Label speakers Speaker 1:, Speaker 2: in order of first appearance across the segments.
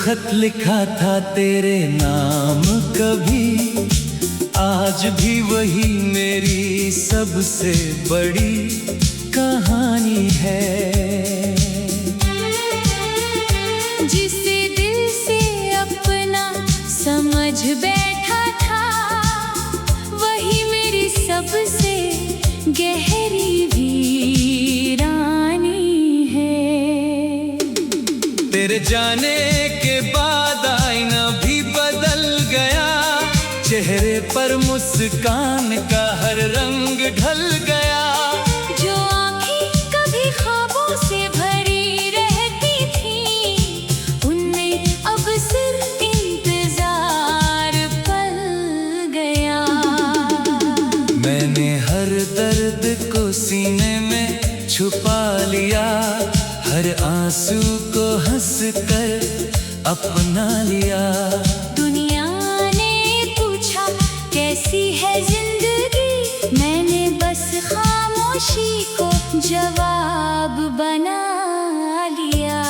Speaker 1: खत लिखा था तेरे नाम कभी, आज भी वही मेरी सबसे बड़ी कहानी है।
Speaker 2: जिसे दिल से अपना समझ बैठा था, वही मेरी सबसे गहरी वीरानी है।
Speaker 1: तेरे जाने के बाद आईना भी बदल गया, चेहरे पर मुस्कान का हर रंग ढल गया।
Speaker 2: जो आँखें कभी ख्वाबों से भरी रहती थी, उनमें अब सिर्फ इंतजार पल गया।
Speaker 1: मैंने हर दर्द को सीने में छुपा लिया, हर आंसू को हंस कर अपना लिया।
Speaker 2: दुनिया ने पूछा कैसी है जिंदगी, मैंने बस खामोशी को जवाब बना लिया।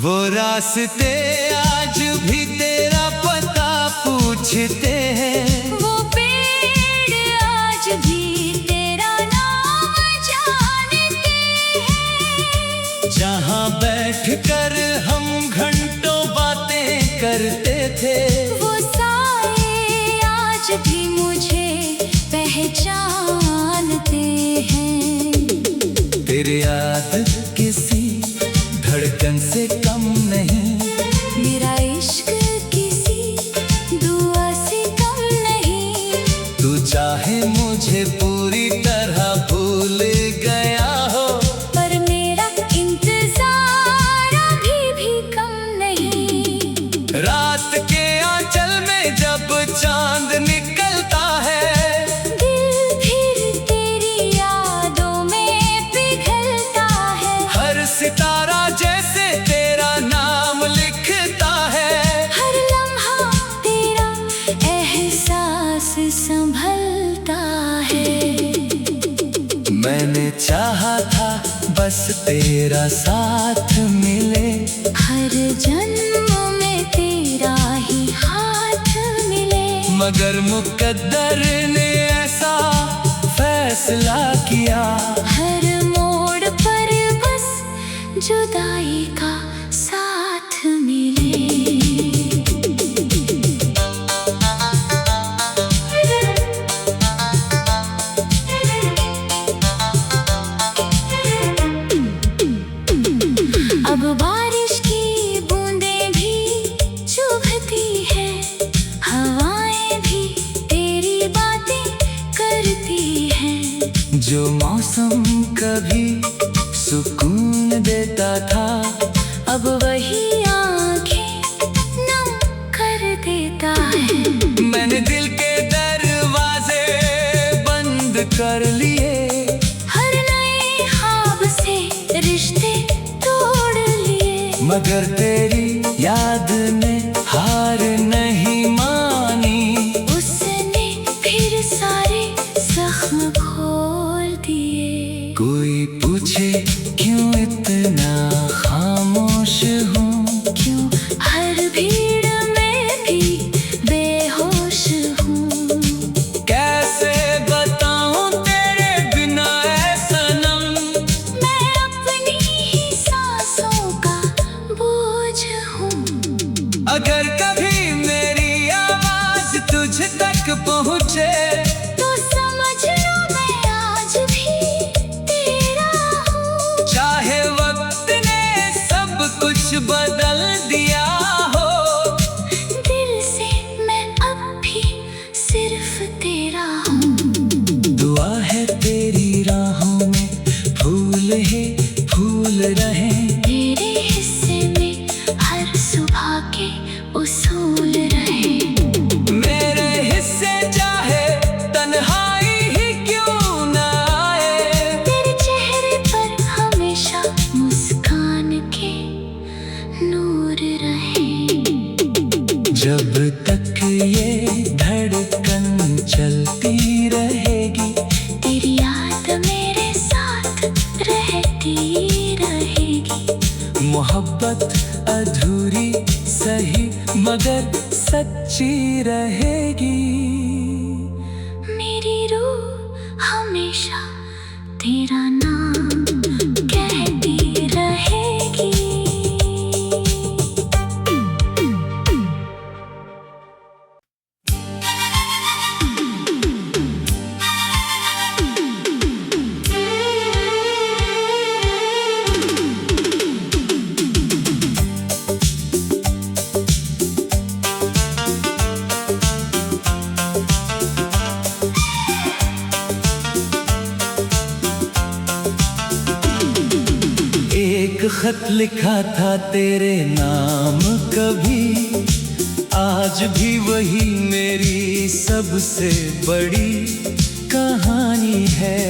Speaker 1: वो रास्ते आज भी तेरा पता पूछते हैं,
Speaker 2: वो पेड़ आज भी तेरा नाम जानते हैं।
Speaker 1: जहाँ बैठकर हम घंटों बातें करते थे,
Speaker 2: वो साए आज भी मुझे पहचानते हैं।
Speaker 1: तेरी याद किसी धड़कन से कम नहीं,
Speaker 2: मेरा इश्क किसी दुआ से कम नहीं।
Speaker 1: तू चाहे मुझे पूरी तरह भूल गया हो,
Speaker 2: पर मेरा इंतजार अभी भी कम नहीं।
Speaker 1: रात के आंचल में जब चांद निकलता है,
Speaker 2: दिल फिर तेरी यादों में पिघलता है।
Speaker 1: हर सितारा जैसे तेरा नाम लिखता है,
Speaker 2: हर लम्हा तेरा एहसास संभलता है।
Speaker 1: मैंने चाहा था बस तेरा साथ मिले,
Speaker 2: हर जन्म में तेरा ही हाथ मिले।
Speaker 1: मगर मुकद्दर ने ऐसा फैसला किया,
Speaker 2: हर मोड़ पर बस जुदाई का साथ मिले। अब बारिश की बूंदें भी चुभती है, हवाएं भी तेरी बातें करती हैं।
Speaker 1: जो मौसम कभी सुकून देता था,
Speaker 2: अब वही आँखें नम कर देता है।
Speaker 1: मैंने दिल के दरवाजे बंद कर लिए,
Speaker 2: हर नए ख्वाब से रिश्ते तोड़ लिए।
Speaker 1: मगर तेरी याद ने हार नहीं मानी,
Speaker 2: उसने फिर सारे जख्म खोल दिए।
Speaker 1: कोई पूछे क्यों इतना खामोश हूँ,
Speaker 2: क्यों हर भीड़ में भी बेहोश हूँ।
Speaker 1: कैसे बताऊँ तेरे बिना ऐ सनम,
Speaker 2: मैं अपनी ही सांसों का बोझ हूँ।
Speaker 1: अगर कभी मेरी आवाज तुझ तक पहुँचे,
Speaker 2: तो समझ लो मैं आज भी तेरा हूँ।
Speaker 1: चाहे वक्त ने सब कुछ बदल दिया हो,
Speaker 2: दिल से मैं अब भी सिर्फ तेरा हूँ।
Speaker 1: दुआ है तेरी राहों में फूल ही फूल रहे,
Speaker 2: तेरे हिस्से में हर सुबह के उसूल रहे।
Speaker 1: मेरे हिस्से चाहे तन्हाई ही क्यों न आए,
Speaker 2: तेरे चेहरे पर हमेशा मुस्कान के नूर रहे।
Speaker 1: जब तक ये धड़कन चलती रहेगी, मोहब्बत अधूरी सही मगर सच्ची रहेगी।
Speaker 2: मेरी रूह हमेशा तेरा नाम कहती रहेगी।
Speaker 1: एक खत लिखा था तेरे नाम कभी, आज भी वही मेरी सबसे बड़ी कहानी है।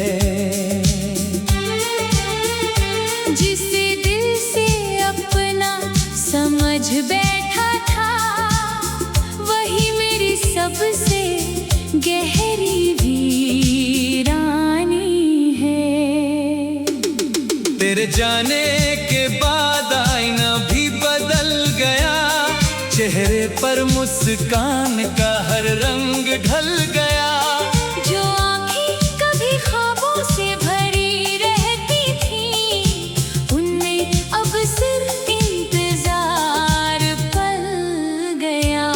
Speaker 2: जिसे दिल से अपना समझ बैठा था, वही मेरी सबसे गहरी वीरानी है।
Speaker 1: तेरे जाने के बाद आईना भी बदल गया, चेहरे पर मुस्कान का हर रंग ढल गया।
Speaker 2: जो आँखें कभी ख्वाबों से भरी रहती थी, उनमें अब सिर्फ इंतजार पल गया।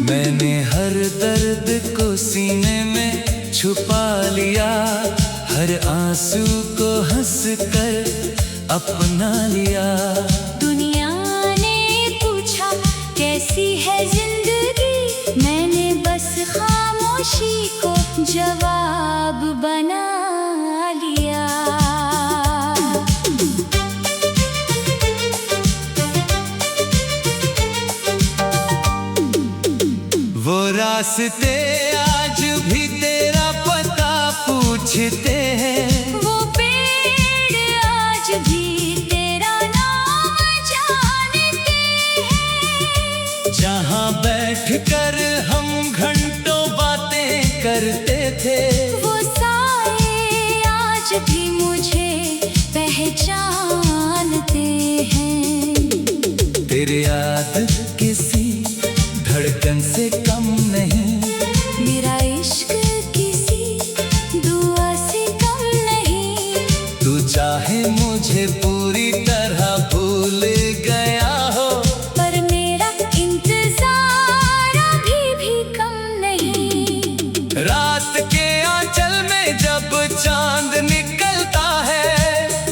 Speaker 1: मैंने हर दर्द को सीने में छुपा लिया, हर आंसू को हंस कर अपना लिया।
Speaker 2: दुनिया ने पूछा कैसी है जिंदगी, मैंने बस खामोशी को जवाब बना लिया।
Speaker 1: वो रास्ते आज भी तेरा पता पूछते हैं,
Speaker 2: वो पेड़ आज भी तेरा नाम जानते हैं।
Speaker 1: जहाँ बैठकर हम घंटों बातें करते थे,
Speaker 2: वो साए आज भी मुझे पहचानते हैं।
Speaker 1: तेरी याद किसी धड़कन से कम नहीं,
Speaker 2: मेरा इश्क किसी दुआ से कम नहीं।
Speaker 1: तू चाहे मुझे पूरी तरह भूल गया हो,
Speaker 2: पर मेरा इंतजार अभी भी कम नहीं।
Speaker 1: रात के आंचल में जब चांद निकलता है,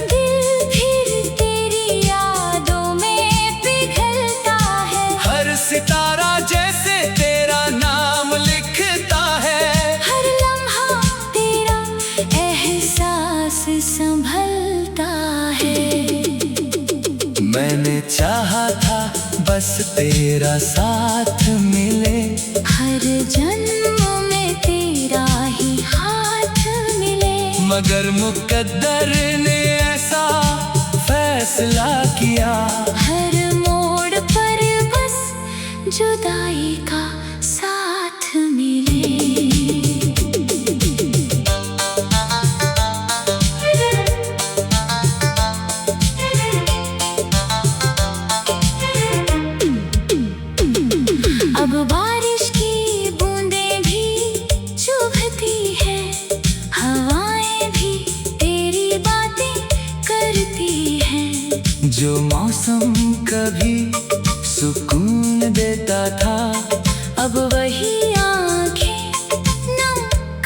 Speaker 2: दिल फिर तेरी यादों में पिघलता है।
Speaker 1: हर सितारा जैसे तेरा नाम लिखता है।
Speaker 2: हर लम्हा तेरा एहसास संभलता है।
Speaker 1: मैंने चाहा था बस तेरा साथ मिले,
Speaker 2: हर जन्म में तेरा ही हाथ मिले।
Speaker 1: मगर मुकद्दर ने ऐसा फैसला किया,
Speaker 2: हर मोड़ पर बस जुदाई का साथ मिले। अब बारिश की बूंदें भी चुभती है, हवाएं भी तेरी बातें करती हैं।
Speaker 1: जो मौसम कभी सुकून देता था,
Speaker 2: अब वही आँखें नम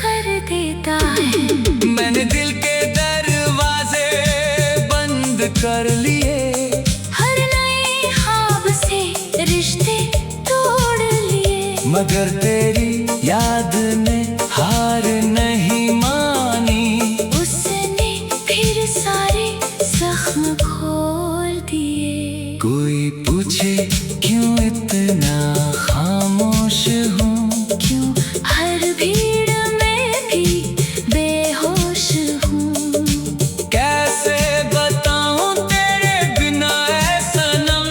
Speaker 2: कर देता है।
Speaker 1: मैंने दिल के दरवाजे बंद कर लिए,
Speaker 2: हर नए ख्वाब से रिश्ते तोड़ लिए।
Speaker 1: मगर तेरी याद ने हार नहीं मानी,
Speaker 2: उसने फिर सारे जख्म खोल दिए।
Speaker 1: कोई पूछे क्यों इतना खामोश हूँ,
Speaker 2: क्यों हर भीड़ में भी बेहोश हूँ।
Speaker 1: कैसे बताऊं तेरे बिना ऐ सनम,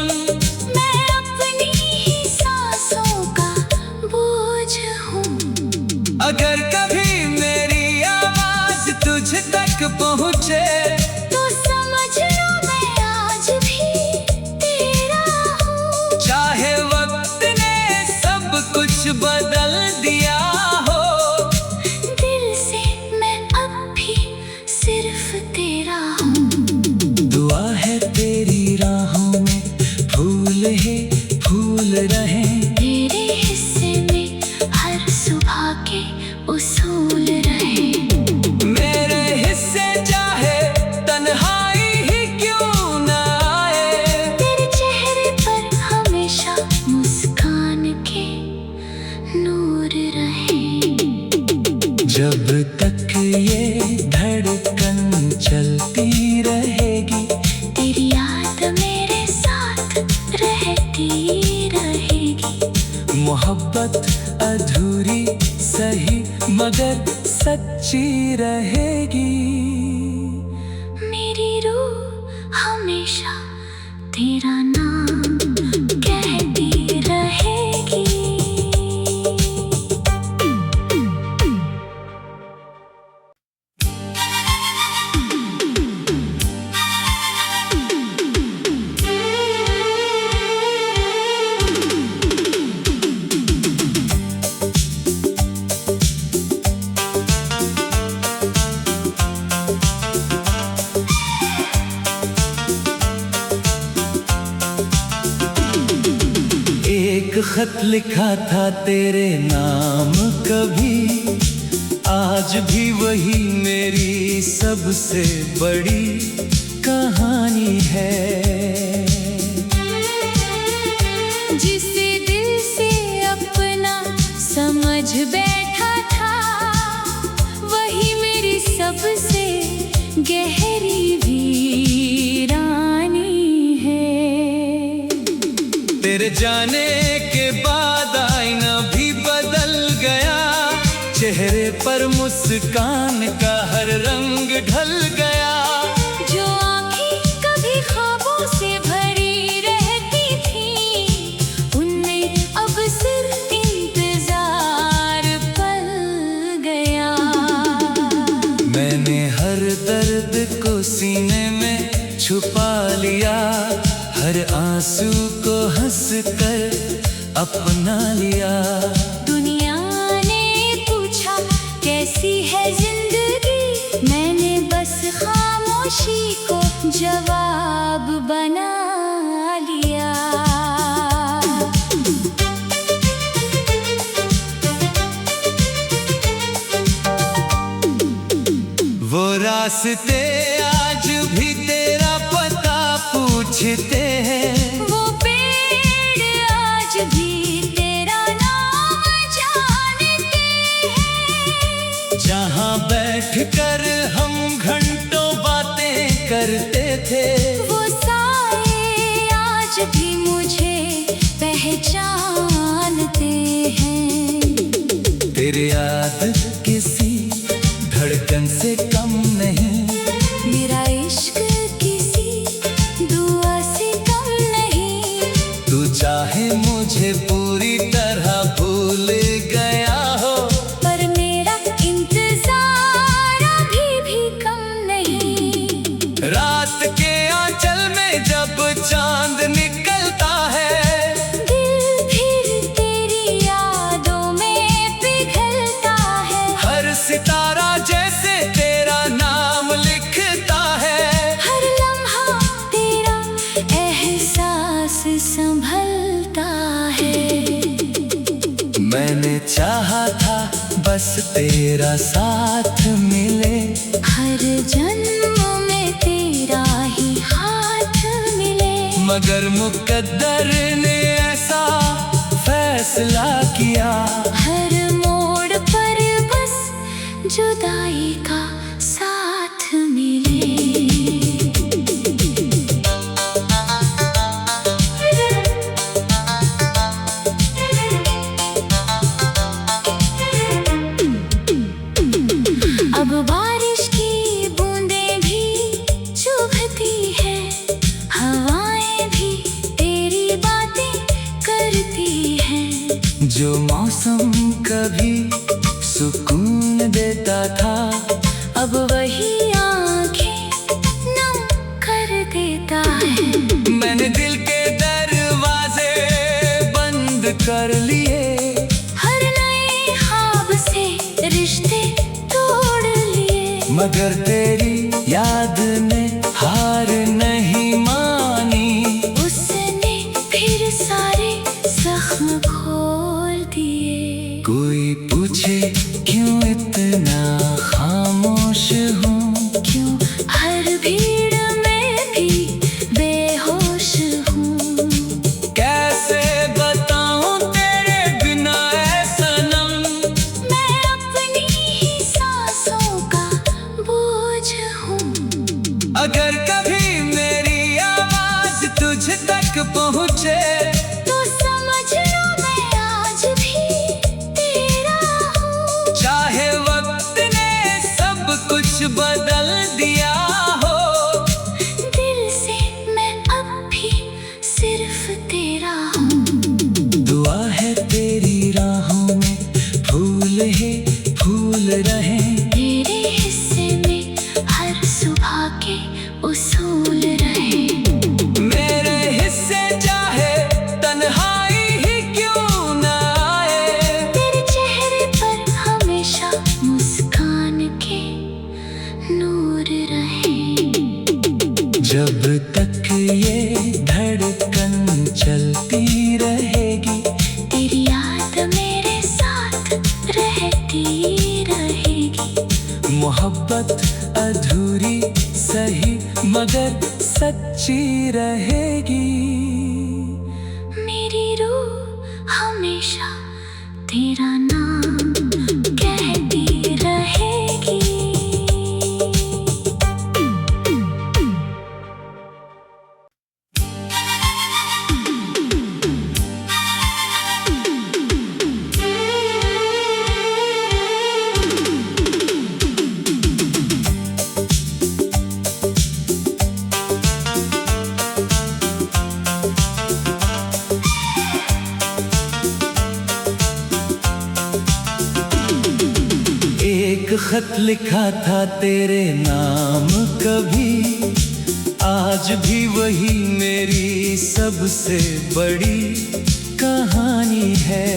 Speaker 2: मैं अपनी ही सांसों का बोझ हूँ।
Speaker 1: अगर कभी मेरी आवाज तुझ तक पहुँचे,
Speaker 2: तो समझ लो मैं आज
Speaker 1: कुछ बदल दिया हो।
Speaker 2: दिल से मैं अब भी सिर्फ तेरा हूँ।
Speaker 1: दुआ है तेरी राहों में फूल ही फूल रहे।
Speaker 2: तेरे हिस्से में हर सुबह के उसूल रहे।
Speaker 1: मेरे हिस्से चाहे तन्हाई ही क्यों न आए।
Speaker 2: तेरे चेहरे पर हमेशा मुस्कान के नूर रहे।
Speaker 1: जब तक ये धड़कन चलती रहेगी,
Speaker 2: तेरी याद मेरे साथ रहती रहेगी।
Speaker 1: मोहब्बत अधूरी सही मगर सच्ची रहेगी।
Speaker 2: मेरी रूह हमेशा तेरा नाम कहती रहेगी।
Speaker 1: एक खत लिखा था तेरे नाम कभी, आज भी वही मेरी सबसे बड़ी कहानी है।
Speaker 2: जिसे दिल से अपना समझ बैठा था, वही मेरी सबसे गहरी वीरानी है।
Speaker 1: तेरे जाने के बाद आईना भी बदल गया, चेहरे पर मुस्कान का हर रंग ढल गया।
Speaker 2: जो आँखें कभी ख्वाबों से भरी रहती थी, उनमें अब सिर्फ इंतजार पल गया।
Speaker 1: मैंने हर दर्द को सीने में छुपा लिया, हर आंसू को हंस कर अपना लिया।
Speaker 2: दुनिया ने पूछा कैसी है जिंदगी, मैंने बस खामोशी को जवाब बना लिया।
Speaker 1: वो रास्ते आज भी तेरा पता पूछते हैं,
Speaker 2: वो पेड़ आज भी तेरा नाम जानते हैं।
Speaker 1: जहाँ बैठकर हम घंटों बातें करते थे,
Speaker 2: वो साए आज भी मुझे पहचानते हैं।
Speaker 1: तेरी याद किसी धड़कन से कम नहीं,
Speaker 2: मेरा इश्क किसी दुआ से कम नहीं।
Speaker 1: तू चाहे मुझे पूरी तरह भूल गया हो,
Speaker 2: पर मेरा इंतजार अभी भी कम नहीं।
Speaker 1: रात के आंचल में जब चांद निकलता है,
Speaker 2: दिल फिर तेरी यादों में पिघलता है।
Speaker 1: हर सितारा जैसे तेरा नाम लिखता है।
Speaker 2: हर लम्हा तेरा एहसास संभलता है।
Speaker 1: मैंने चाहा था बस तेरा साथ मिले,
Speaker 2: हर जन्म में तेरा ही हाथ मिले।
Speaker 1: मगर मुकद्दर ने ऐसा फैसला किया,
Speaker 2: हर मोड़ पर बस जुदाई का साथ मिले। अब बारिश की बूंदें भी चुभती है, हवाएं भी तेरी बातें करती हैं।
Speaker 1: जो मौसम कभी सुकून देता था,
Speaker 2: अब वही आंखें नम कर देता है।
Speaker 1: मैंने दिल के दरवाजे बंद कर लिए, मगर तेरी याद ने हार नहीं मानी।
Speaker 2: उसने फिर सारे जख्म खोल दिए।
Speaker 1: कोई पूछे क्यों इतना खामोश हूँ,
Speaker 2: क्यों हर भीड़ में भी बेहोश हूँ।
Speaker 1: कैसे बताऊं तेरे बिना ऐ सनम,
Speaker 2: मैं अपनी ही सांसों का बोझ हूँ।
Speaker 1: अगर कभी मेरी आवाज तुझ तक पहुँचे
Speaker 2: तो समझना मैं आज भी तेरा हूँ।
Speaker 1: चाहे वक्त ने सब कुछ बदल दिया हो,
Speaker 2: दिल से मैं अब भी सिर्फ तेरा हूँ।
Speaker 1: दुआ है तेरी राहों में फूल ही फूल रहे,
Speaker 2: तेरे हिस्से में हर सुबह के उसूल रहे।
Speaker 1: मेरे हिस्से चाहे तन्हाई ही क्यों न आए,
Speaker 2: तेरे चेहरे पर हमेशा मुस्कान के नूर रहे।
Speaker 1: जब तक ये धड़कन चलती रहेगी,
Speaker 2: तेरी याद मेरे साथ रहती रहेगी।
Speaker 1: मोहब्बत अधूरी सही मगर सच्ची रहेगी।
Speaker 2: मेरी रूह हमेशा तेरा नाम कहती रहेगी।
Speaker 1: एक खत लिखा था तेरे नाम कभी, आज भी वही मेरी सबसे बड़ी कहानी है।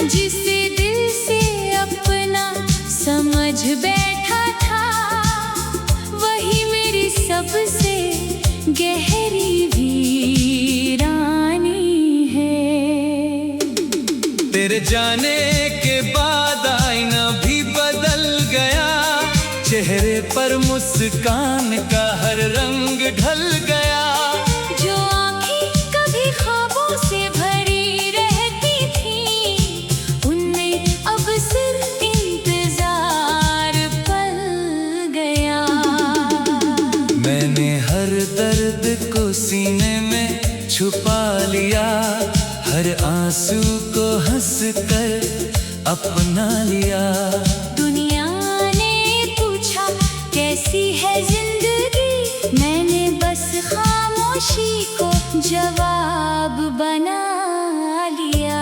Speaker 2: जिसे दिल से अपना समझ बैठा था, वही मेरी सबसे गहरी वीरानी है।
Speaker 1: तेरे जाने के बाद आईना भी बदल गया, चेहरे पर मुस्कान का हर रंग ढल गया।
Speaker 2: जो आँखें कभी ख्वाबों से भरी रहती थी, उनमें अब सिर्फ इंतजार पल गया।
Speaker 1: मैंने हर दर्द को सीने में छुपा लिया, हर आंसू को हंस कर अपना लिया।
Speaker 2: दुनिया ने पूछा कैसी है जिंदगी, मैंने बस खामोशी को जवाब बना लिया।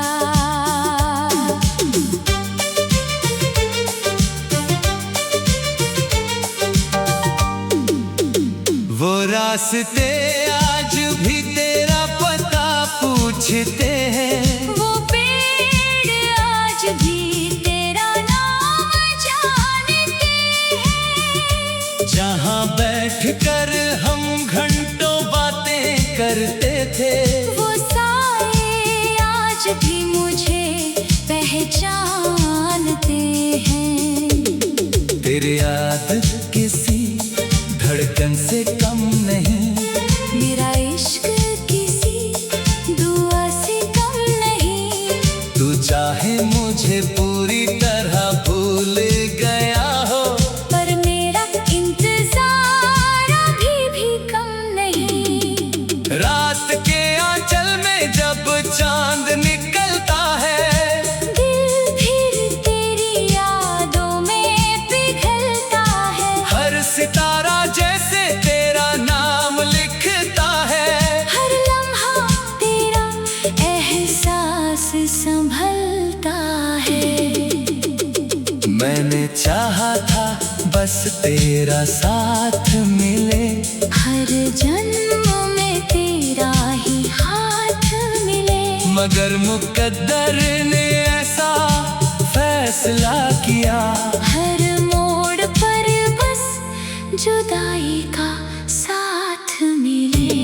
Speaker 1: वो रास्ते आज भी तेरा पता पूछते हैं,
Speaker 2: वो पेड़ आज भी तेरा नाम जानते हैं।
Speaker 1: जहाँ बैठकर हम घंटों बातें करते थे,
Speaker 2: वो साए आज भी मुझे पहचानते हैं।
Speaker 1: तेरी याद किसी धड़कन से कम नहीं,
Speaker 2: मेरा इश्क किसी दुआ से कम नहीं।
Speaker 1: तू चाहे मुझे पूरी तरह भूल गया हो,
Speaker 2: पर मेरा इंतजार अभी भी कम नहीं।
Speaker 1: रात के आंचल में जब चांद निकलता है,
Speaker 2: दिल फिर तेरी यादों में पिघलता है।
Speaker 1: हर सितारा जैसे तेरा नाम लिखता है,
Speaker 2: हर लम्हा तेरा एहसास संभलता है।
Speaker 1: मैंने चाहा था बस तेरा साथ मिले,
Speaker 2: हर जन्म में तेरा ही हाथ मिले।
Speaker 1: मगर मुकद्दर ने ऐसा फैसला फैसला किया।
Speaker 2: हर मोड़ पर बस जुदाई का साथ मिले।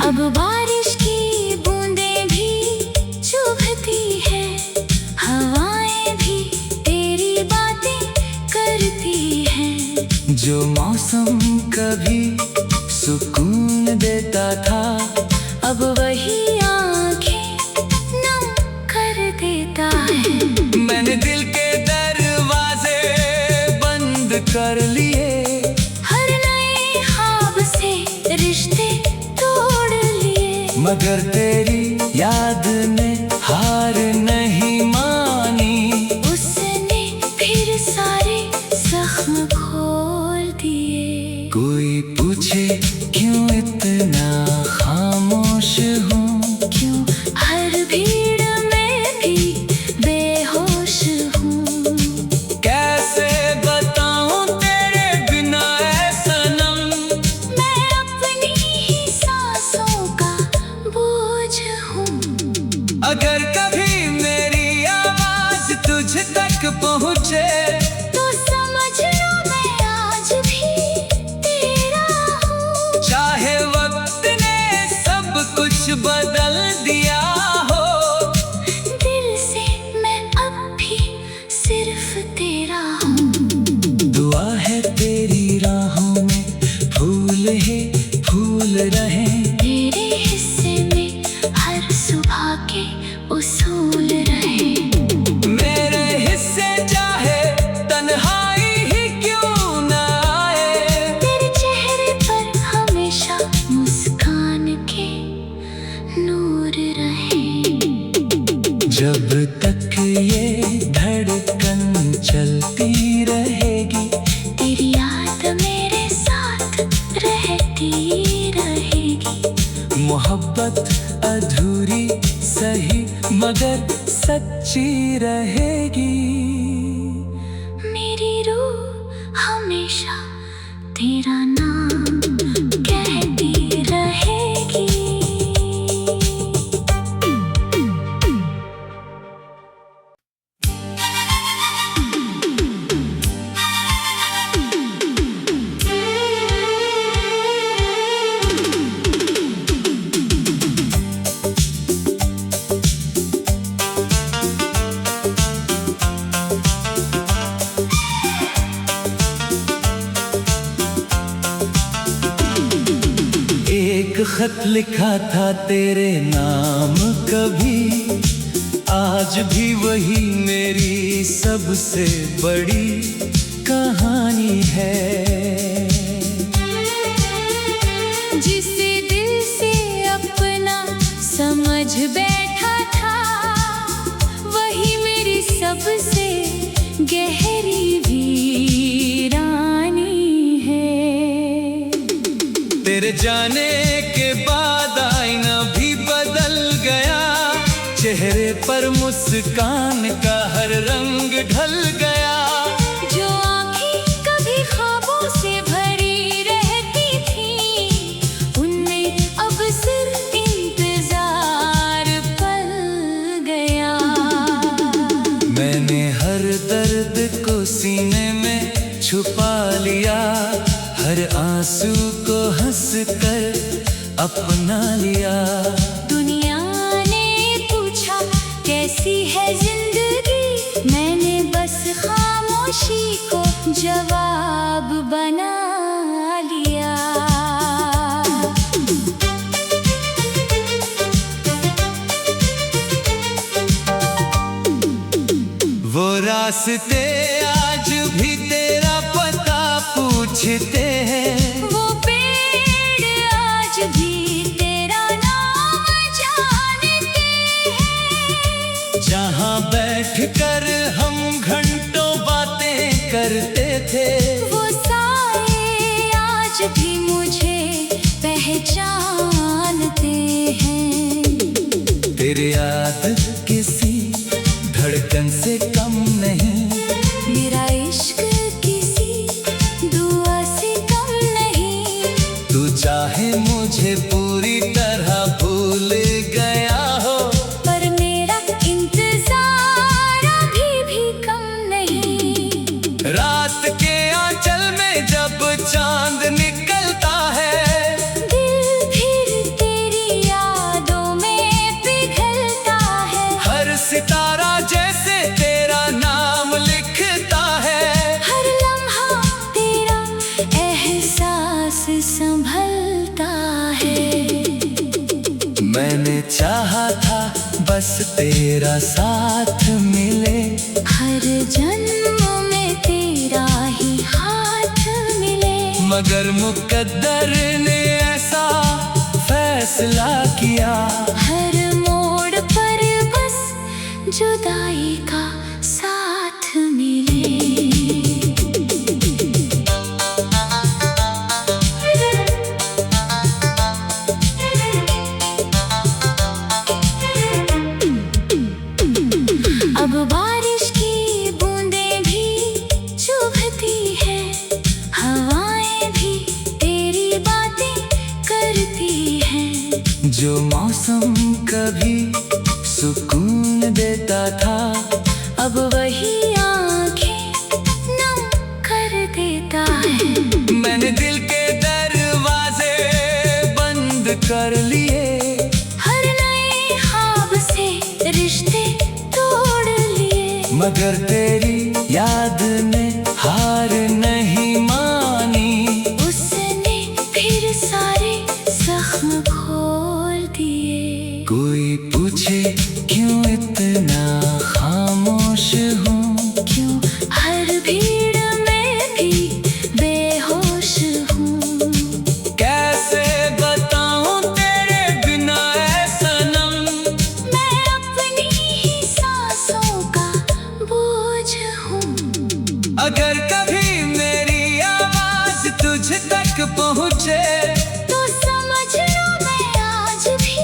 Speaker 2: अब बारिश की बूंदें भी चुभती है, हवाएं भी तेरी बातें करती हैं।
Speaker 1: जो मौसम कभी सुकून देता था,
Speaker 2: अब वही आंखें नम कर देता है।
Speaker 1: मैंने दिल के दरवाजे बंद कर लिए,
Speaker 2: हर नए ख्वाब से रिश्ते तोड़ लिए।
Speaker 1: मगर तेरी याद ने हार नहीं मानी।
Speaker 2: उसने फिर सारे जख्म खोल दिए।
Speaker 1: कोई पूछे क्यों इतना खामोश हूँ,
Speaker 2: क्यों हर भीड़ में भी बेहोश हूँ।
Speaker 1: कैसे बताऊं तेरे बिना ऐ सनम।
Speaker 2: मैं अपनी ही सांसों का बोझ हूँ।
Speaker 1: अगर कभी मेरी आवाज तुझ तक पहुँचे,
Speaker 2: तो समझ लो मैं आज भी तेरा हूँ।
Speaker 1: चाहे वक्त ने सब कुछ बदल दिया हो,
Speaker 2: दिल से मैं अब भी सिर्फ तेरा हूँ।
Speaker 1: दुआ है तेरी राहों में फूल ही फूल रहे।
Speaker 2: तेरे हिस्से में हर सुबह के उसूल रहे।
Speaker 1: मेरे हिस्से चाहे तन्हाई ही क्यों न आए,
Speaker 2: तेरे चेहरे पर हमेशा मुस्कान के नूर रहे।
Speaker 1: जब तक ये धड़कन चलती रहेगी,
Speaker 2: तेरी याद मेरे साथ रहती रहेगी।
Speaker 1: मोहब्बत अधूरी सही मगर सच्ची रहेगी।
Speaker 2: मेरी रूह हमेशा तेरा नाम कहती रहेगी।
Speaker 1: एक खत लिखा था तेरे नाम कभी, आज भी वही मेरी सबसे बड़ी कहानी है।
Speaker 2: जिसे दिल से अपना समझ बैठा था, वही मेरी सबसे गहरी वीरानी है।
Speaker 1: तेरे जाने के बाद आईना भी बदल गया, चेहरे पर मुस्कान का हर रंग ढल गया।
Speaker 2: जो आँखें कभी ख्वाबों से भरी रहती थी, उनमें अब सिर्फ इंतजार पल गया।
Speaker 1: मैंने हर दर्द को सीने में छुपा लिया, हर आंसू को हंस कर अपना लिया।
Speaker 2: दुनिया ने पूछा कैसी है जिंदगी, मैंने बस खामोशी को जवाब बना लिया।
Speaker 1: वो रास्ते आज भी तेरा पता पूछते हैं,
Speaker 2: वो पेड़ आज भी तेरा नाम जानते हैं।
Speaker 1: जहाँ बैठकर हम घंटों बातें करते थे,
Speaker 2: वो साए आज भी मुझे पहचानते हैं।
Speaker 1: तेरी याद किसी धड़कन से कम नहीं,
Speaker 2: मेरा इश्क किसी
Speaker 1: मैंने चाहा था बस तेरा साथ मिले,
Speaker 2: हर जन्म में तेरा ही हाथ मिले।
Speaker 1: मगर मुकद्दर ने ऐसा फैसला किया,
Speaker 2: हर मोड़ पर बस जुदाई का साथ मिले। अब बारिश की बूंदें भी चुभती है, हवाएं भी तेरी बातें करती हैं।
Speaker 1: जो मौसम कभी सुकून देता था,
Speaker 2: अब वही आंखें नम कर देता है।
Speaker 1: मैंने दिल के दरवाजे बंद कर लिए,
Speaker 2: हर नए ख्वाब से रिश्ते तोड़ लिए।
Speaker 1: मगर तेरी याद ने हार नहीं मानी,
Speaker 2: उसने फिर सारे जख्म खोल दिए।
Speaker 1: कोई पूछे क्यों इतना खामोश हूँ,
Speaker 2: क्यों हर भीड़ में भी बेहोश हूँ।
Speaker 1: कैसे बताऊं तेरे बिना ऐ सनम,
Speaker 2: मैं अपनी ही सांसों का बोझ हूँ।
Speaker 1: अगर कभी मेरी आवाज तुझ तक पहुँचे,
Speaker 2: तो समझना मैं आज भी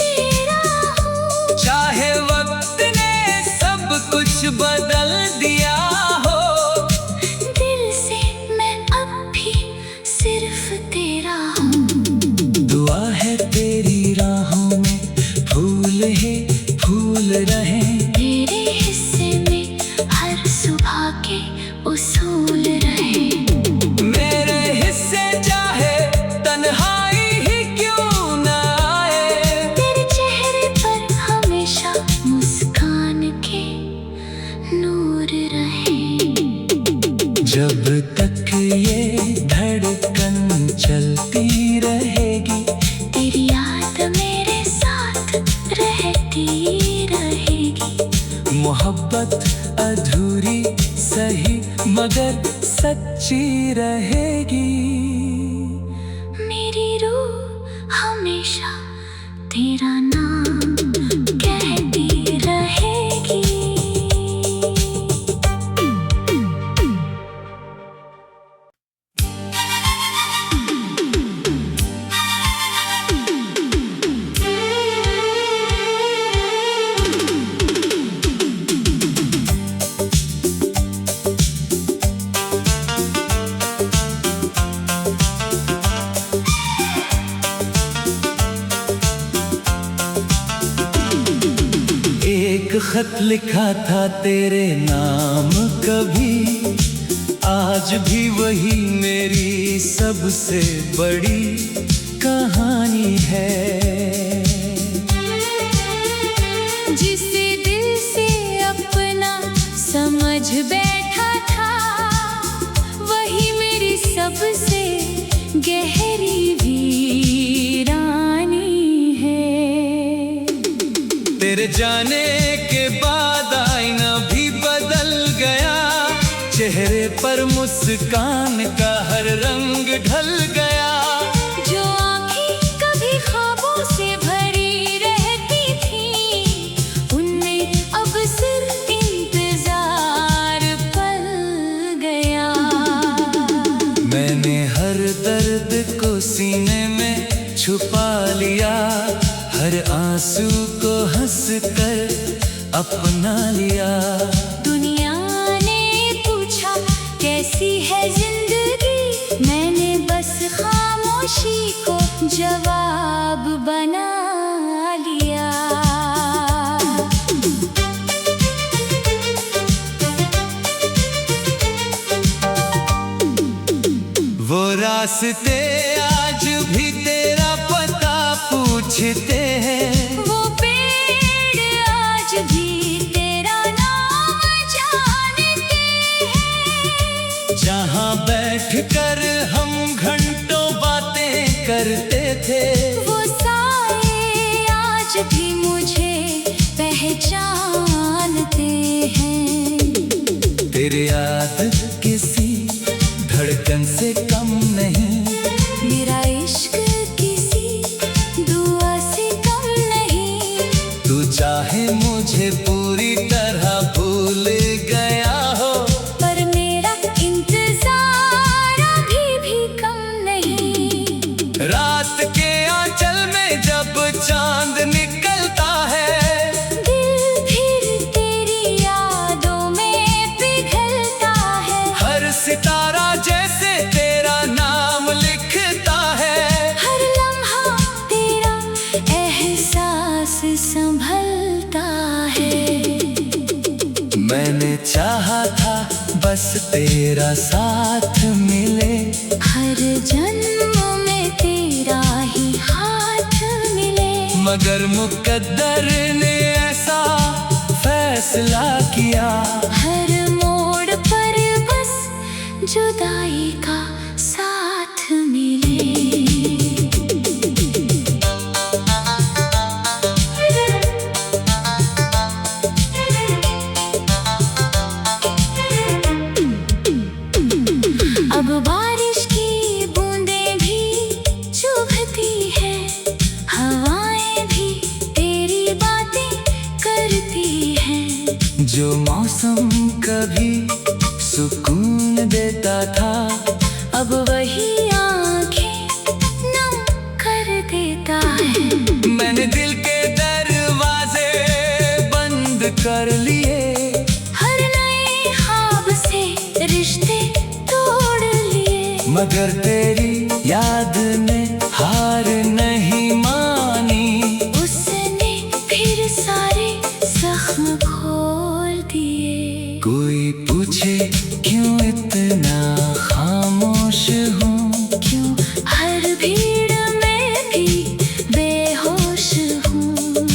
Speaker 2: तेरा हूँ।
Speaker 1: चाहे वक्त ने सब कुछ बदल दिया हो,
Speaker 2: दिल से मैं अब भी सिर्फ तेरा हूँ।
Speaker 1: दुआ है तेरी राहों में फूल ही फूल रहे,
Speaker 2: तेरे हिस्से में हर सुबह के उसूल रहे।
Speaker 1: मेरे हिस्से चाहे तन्हाई ही क्यों न आए,
Speaker 2: तेरे चेहरे पर हमेशा मुस्कान के नूर रहे।
Speaker 1: जब तक ये धड़कन चलती रहेगी,
Speaker 2: तेरी याद मेरे साथ रहती रहेगी।
Speaker 1: मोहब्बत अधूरी सही मगर सच्ची रहेगी।
Speaker 2: मेरी रूह हमेशा तेरा नाम कहती रहेगी।
Speaker 1: एक खत लिखा था तेरे नाम कभी, आज भी वही मेरी सबसे बड़ी कहानी है।
Speaker 2: जिसे दिल से अपना समझ बैठा था, वही मेरी सबसे गहरी वीरानी है।
Speaker 1: तेरे जाने के बाद आईना भी बदल गया, चेहरे पर मुस्कान का हर रंग ढल गया।
Speaker 2: जो आँखें कभी ख्वाबों से भरी रहती थी, उनमें अब सिर्फ इंतजार पल गया।
Speaker 1: मैंने हर दर्द को सीने में छुपा लिया, हर आंसू को हंस कर अपना लिया।
Speaker 2: दुनिया ने पूछा कैसी है जिंदगी, मैंने बस खामोशी को जवाब बना लिया।
Speaker 1: वो रास्ते आज भी तेरा पता पूछते हैं,
Speaker 2: वो पेड़ आज भी तेरा नाम जानते हैं।
Speaker 1: जहाँ बैठकर हम घंटों बातें करते थे,
Speaker 2: वो साए आज भी मुझे पहचानते हैं।
Speaker 1: तेरी याद किसी धड़कन से कम नहीं,
Speaker 2: मेरा इश्क किसी दुआ से कम नहीं।
Speaker 1: तू चाहे मुझे पूरी तरह भूल गया हो,
Speaker 2: पर मेरा इंतजार अभी भी कम नहीं।
Speaker 1: रात के आंचल में जब चांद निकलता है,
Speaker 2: दिल फिर तेरी यादों में पिघलता है।
Speaker 1: हर सितारा जैसे तेरा नाम लिखता है।
Speaker 2: हर लम्हा तेरा एहसास संभलता है।
Speaker 1: मैंने चाहा था बस तेरा साथ मिले,
Speaker 2: हर जन्म में तेरा ही हाथ मिले।
Speaker 1: मगर मुकद्दर ने ऐसा फैसला किया,
Speaker 2: हर मोड़ पर बस जुदाई का साथ मिले। अब बारिश की बूंदें भी चुभती है, हवाएं भी तेरी बातें करती हैं।
Speaker 1: जो मौसम कभी सुकून देता था,
Speaker 2: अब वही आंखें नम कर देता है।
Speaker 1: मैंने दिल के दरवाजे बंद कर लिए,
Speaker 2: हर नए ख्वाब से रिश्ते तोड़ लिए।
Speaker 1: मगर तेरी याद ने हार नहीं मानी,
Speaker 2: उसने फिर सारे जख्म खोल दिए।
Speaker 1: कोई पूछे क्यों इतना खामोश हूँ,
Speaker 2: क्यों हर भीड़ में भी बेहोश हूँ।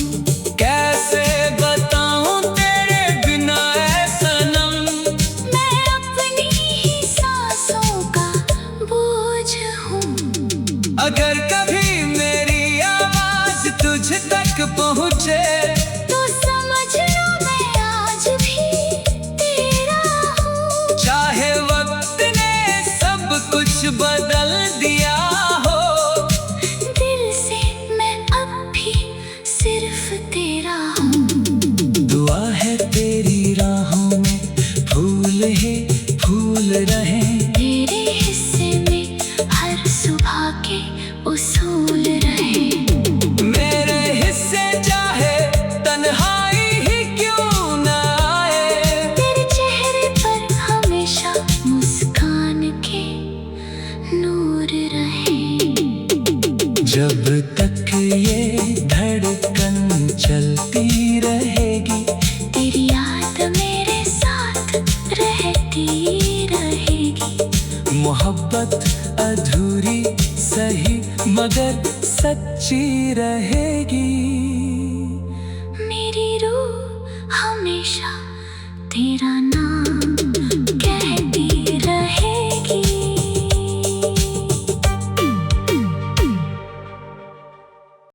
Speaker 1: कैसे बताऊं तेरे बिना ऐ सनम,
Speaker 2: मैं अपनी ही सांसों का बोझ हूँ।
Speaker 1: अगर कभी मेरी आवाज तुझ तक पहुँचे,
Speaker 2: तो समझ लो मैं आज भी तेरा हूँ।
Speaker 1: चाहे वक्त ने सब कुछ बदल दिया हो,
Speaker 2: दिल से मैं अब भी सिर्फ तेरा हूँ।
Speaker 1: दुआ है तेरी राहों में फूल ही फूल रहे,
Speaker 2: तेरे हिस्से में हर सुबह के उसूल रहे।
Speaker 1: मेरे हिस्से चाहे तन्हाई ही क्यों न आए,
Speaker 2: तेरे चेहरे पर हमेशा मुस्कान के नूर रहे।
Speaker 1: जब तक ये धड़कन चलती रहेगी,
Speaker 2: तेरी याद मेरे साथ रहती रहेगी।
Speaker 1: मोहब्बत अधूरी सही मगर सच्ची रहेगी।
Speaker 2: मेरी रूह हमेशा तेरा नाम